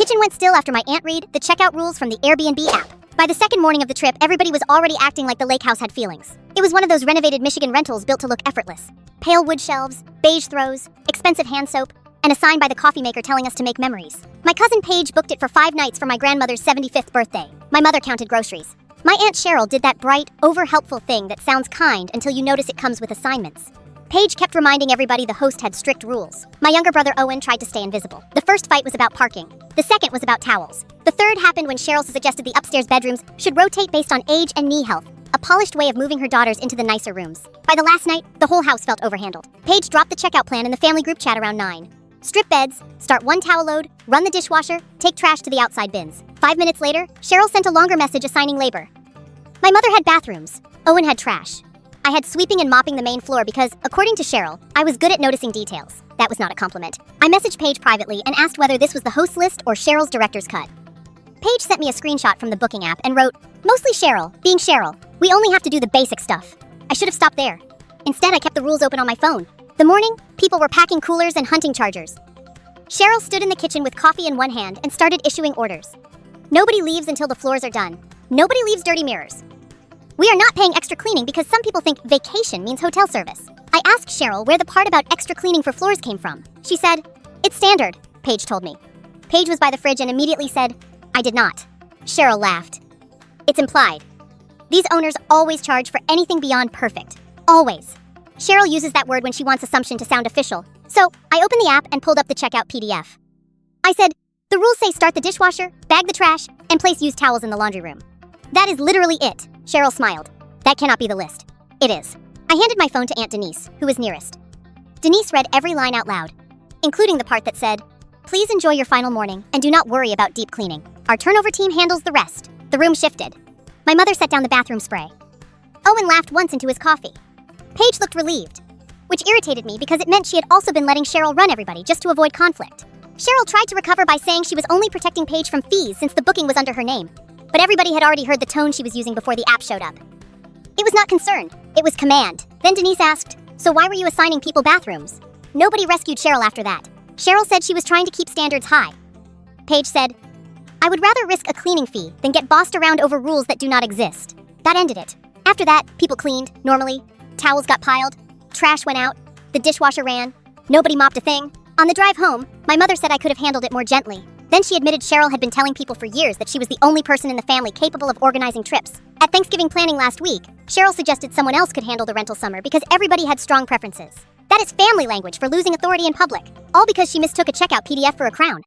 kitchen went still after my aunt read the checkout rules from the Airbnb app. By the second morning of the trip, everybody was already acting like the lake house had feelings. It was one of those renovated Michigan rentals built to look effortless. Pale wood shelves, beige throws, expensive hand soap, and a sign by the coffee maker telling us to make memories. My cousin Paige booked it for 5 nights for my grandmother's 75th birthday. My mother counted groceries. My Aunt Cheryl did that bright, over-helpful thing that sounds kind until you notice it comes with assignments. Paige kept reminding everybody the host had strict rules. My younger brother Owen tried to stay invisible. The first fight was about parking. The second was about towels. The third happened when Cheryl suggested the upstairs bedrooms should rotate based on age and knee health, a polished way of moving her daughters into the nicer rooms. By the last night, the whole house felt overhandled. Paige dropped the checkout plan in the family group chat around 9. Strip beds, start 1 towel load, run the dishwasher, take trash to the outside bins. 5 minutes later, Cheryl sent a longer message assigning labor. My mother had bathrooms. Owen had trash. I had sweeping and mopping the main floor because, according to Cheryl, I was good at noticing details. That was not a compliment. I messaged Paige privately and asked whether this was the host list or Cheryl's director's cut. Paige sent me a screenshot from the booking app and wrote, "Mostly Cheryl, being Cheryl. We only have to do the basic stuff." I should have stopped there. Instead, I kept the rules open on my phone. The morning, people were packing coolers and hunting chargers. Cheryl stood in the kitchen with coffee in one hand and started issuing orders. Nobody leaves until the floors are done. Nobody leaves dirty mirrors. We are not paying extra cleaning because some people think vacation means hotel service. I asked Cheryl where the part about extra cleaning for floors came from. She said, "It's standard," Paige told me. Paige was by the fridge and immediately said, "I did not." Cheryl laughed. "It's implied. These owners always charge for anything beyond perfect. Always." Cheryl uses that word when she wants assumption to sound official. So, I opened the app and pulled up the checkout PDF. I said, "The rules say start the dishwasher, bag the trash, and place used towels in the laundry room." "That is literally it." Cheryl smiled. "That cannot be the list." "It is." I handed my phone to Aunt Denise, who was nearest. Denise read every line out loud, including the part that said, "Please enjoy your final morning and do not worry about deep cleaning. Our turnover team handles the rest." The room shifted. My mother set down the bathroom spray. Owen laughed once into his coffee. Paige looked relieved, which irritated me because it meant she had also been letting Cheryl run everybody just to avoid conflict. Cheryl tried to recover by saying she was only protecting Paige from fees since the booking was under her name. But everybody had already heard the tone she was using before the app showed up. It was not concern, it was command. Then Denise asked, "So why were you assigning people bathrooms?" Nobody rescued Cheryl after that. Cheryl said she was trying to keep standards high. Paige said, "I would rather risk a cleaning fee than get bossed around over rules that do not exist." That ended it. After that, people cleaned, normally. Towels got piled, trash went out, the dishwasher ran, nobody mopped a thing. On the drive home, my mother said I could have handled it more gently. Then she admitted Cheryl had been telling people for years that she was the only person in the family capable of organizing trips. At Thanksgiving planning last week, Cheryl suggested someone else could handle the rental summer because everybody had strong preferences. That is family language for losing authority in public, all because she mistook a checkout PDF for a crown.